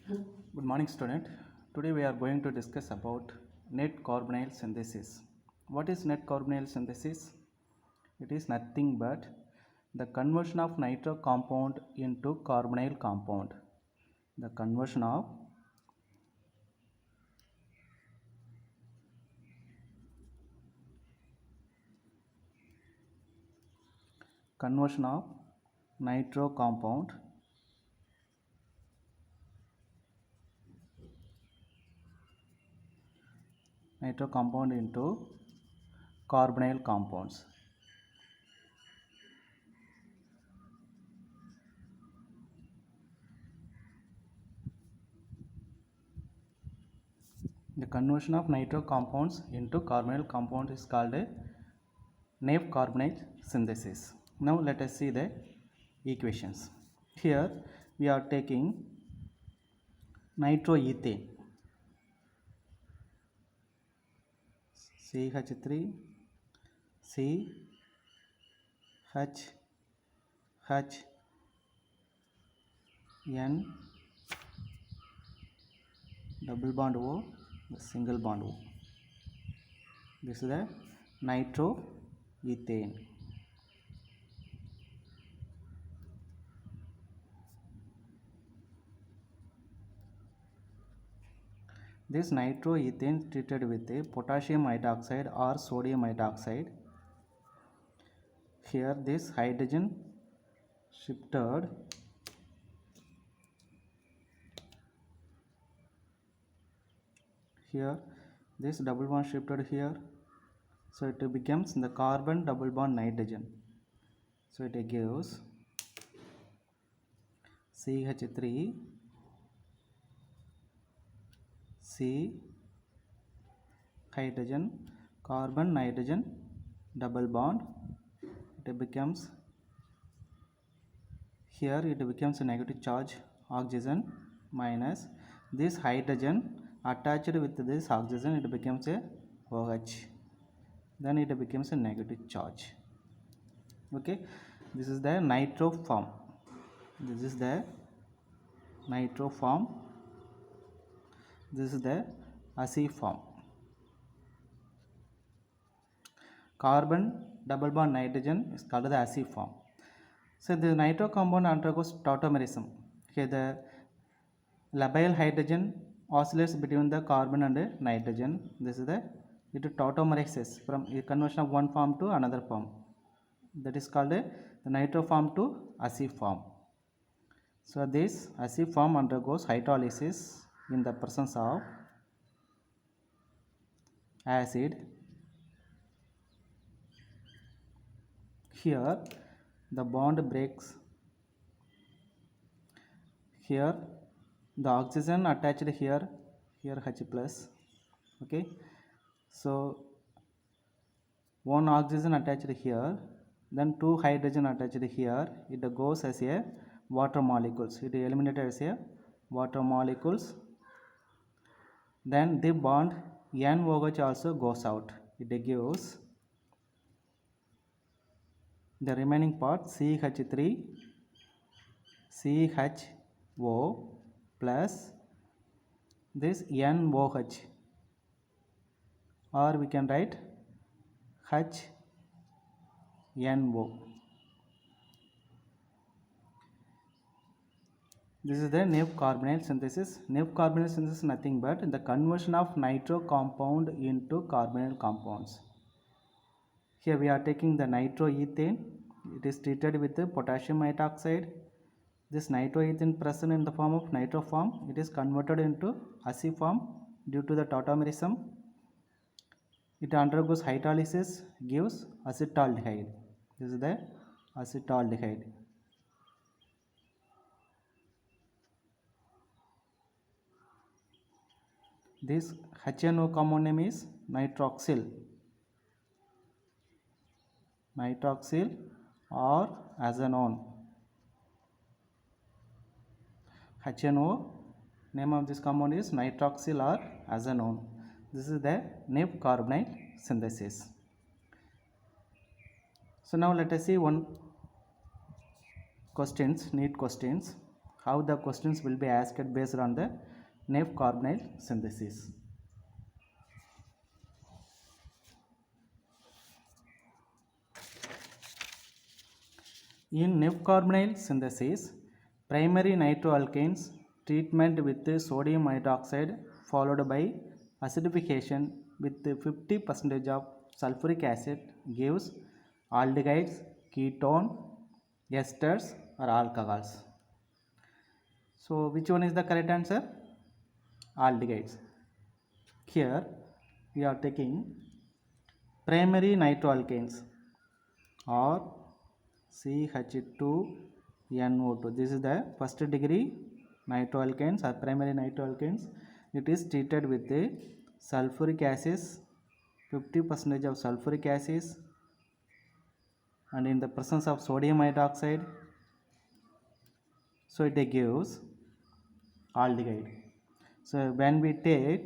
Good morning, student. Today we are going to discuss about net carbonyl synthesis. What is net carbonyl synthesis? It is nothing but the conversion of nitro compound into carbonyl compound. The conversion of nitro compound into carbonyl compounds. The conversion of nitro compounds into carbonyl compound is called a Nave carbonyl synthesis. Now let us see the equations. Here we are taking nitroethane CH3 C H H N double bond O single bond O. This is the nitroethane. This nitroethane treated with a potassium hydroxide or sodium hydroxide. Here this hydrogen shifted here, this double bond shifted here, so it becomes the carbon double bond nitrogen. So it gives CH3 C hydrogen carbon nitrogen double bond. It becomes here, it becomes a negative charge oxygen minus this hydrogen attached with this oxygen, it becomes a OH, then it becomes a negative charge. Okay, this is the nitro form. This is the nitro form. This is the acid form. Carbon double bond nitrogen is called the acid form. So the nitro compound undergoes tautomerism. Here the labile hydrogen oscillates between the carbon and nitrogen. This is the tautomerizes from a conversion of one form to another form. That is called the nitro form to acid form. So this acid form undergoes hydrolysis in the presence of acid. Here the bond breaks. Here the oxygen attached here H plus. Okay, so one oxygen attached here, then two hydrogen attached here, it goes as a water molecules, it eliminated as a water molecules. Then the bond NOH also goes out, it gives the remaining part CH3 CHO plus this NOH, or we can write HNO. This is the Nave carbonyl synthesis. Nave carbonyl synthesis is nothing but the conversion of nitro compound into carbonyl compounds. Here we are taking the nitroethane. It is treated with the potassium hydroxide. This nitroethane present in the form of nitro form, it is converted into acid form due to the tautomerism. It undergoes hydrolysis, gives acetaldehyde. This is the acetaldehyde. This HNO compound name is nitroxyl or azanone. HNO name of this compound is nitroxyl or azanone. This is the Nave carbonyl synthesis. So now let us see one questions, neat questions. how the questions will be asked based on the Neff carbonyl synthesis. In Neff carbonyl synthesis, primary nitroalkanes treatment with sodium hydroxide followed by acidification with 50% of sulfuric acid gives aldehydes, ketone, esters or alcohols. So which one is the correct answer? Aldehydes. Here we are taking primary nitroalkanes or CH2NO2. This is the first degree nitroalkanes or primary nitroalkanes. It is treated with the sulfuric acid, 50% of sulfuric acid, and in the presence of sodium hydroxide, so it gives aldehyde. So when we take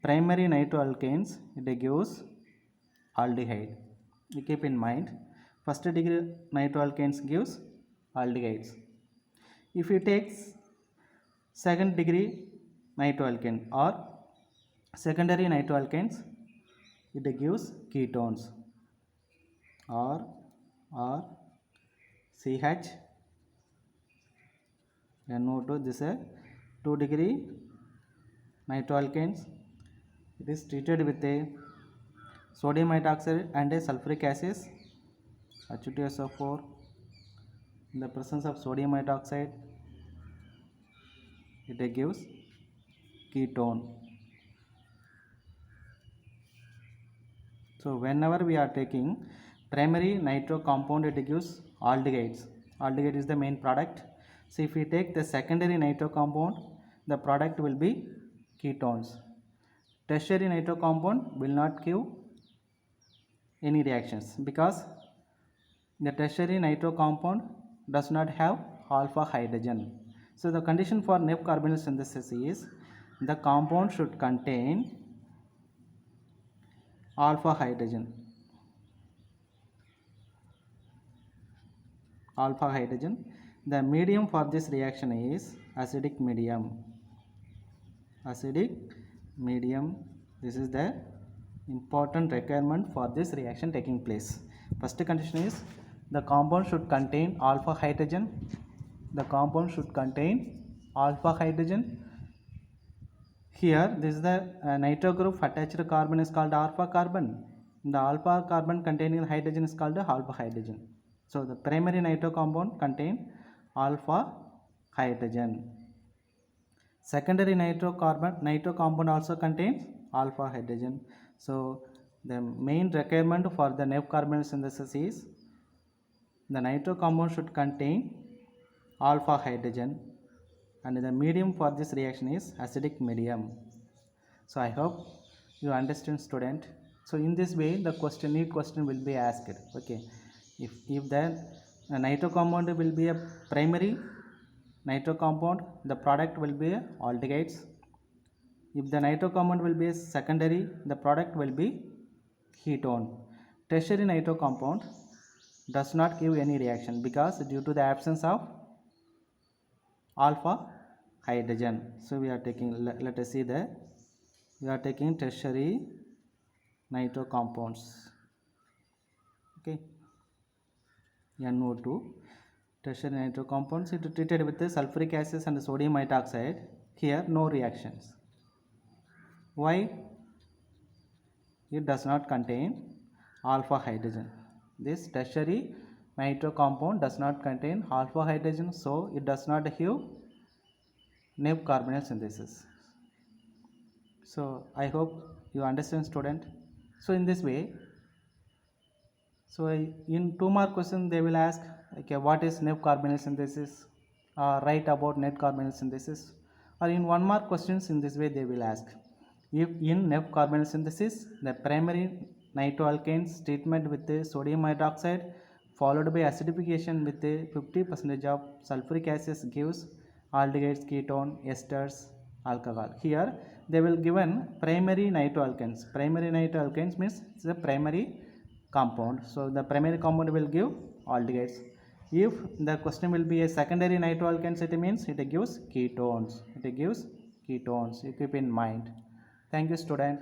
primary nitroalkanes, it gives aldehyde. You keep in mind, first degree nitroalkanes gives aldehydes. If you take second degree nitroalkane or secondary nitroalkanes, it gives ketones or CH NO2. This is a 2 degree nitroalkanes. It is treated with a sodium hydroxide and a sulfuric acid, H2SO4. In the presence of sodium hydroxide, it gives ketone. So whenever we are taking primary nitro compound, it gives aldehydes. Aldehyde is the main product. So if we take the secondary nitro compound, the product will be ketones. Tertiary nitro compound will not give any reactions because the tertiary nitro compound does not have alpha hydrogen. So the condition for Neff carbonyl synthesis is the compound should contain alpha hydrogen. The medium for this reaction is acidic medium. This is the important requirement for this reaction taking place. First condition is the compound should contain alpha hydrogen. Here this is the nitro group attached carbon is called alpha carbon. The alpha carbon containing hydrogen is called alpha hydrogen. So the primary nitro compound contain alpha hydrogen. Secondary nitro compound also contains alpha hydrogen. So the main requirement for the Neff carbonyl synthesis is the nitro compound should contain alpha hydrogen, and the medium for this reaction is acidic medium. So I hope you understand, student. So in this way the neat question will be asked. Okay, if the nitro compound will be a primary nitro compound, the product will be aldehydes. If the nitro compound will be a secondary, the product will be ketone. Tertiary nitro compound does not give any reaction because due to the absence of alpha hydrogen. So we are taking, let us see that we are taking tertiary nitro compounds. Okay, NO2, tertiary nitro compounds, it is treated with the sulfuric acid and sodium hydroxide. Here no reactions. Why? It does not contain alpha hydrogen. This tertiary nitro compound does not contain alpha hydrogen, so it does not give Neff carbonyl synthesis. So I hope you understand, student. So in this way, so in 2 mark question they will ask, okay, what is Neff carbonyl synthesis, write about Neff carbonyl synthesis, or in 1 mark questions in this way they will ask, if in Neff carbonyl synthesis the primary nitroalkanes treatment with the sodium hydroxide followed by acidification with the 50% of sulfuric acid gives aldehydes, ketone, esters, alcohol. Here they will given primary nitroalkanes. Primary nitroalkanes means it's a primary compound. So the primary compound will give aldehydes. If the question will be a secondary nitroalkanes, it means it gives ketones. It gives ketones. You keep in mind. Thank you, student.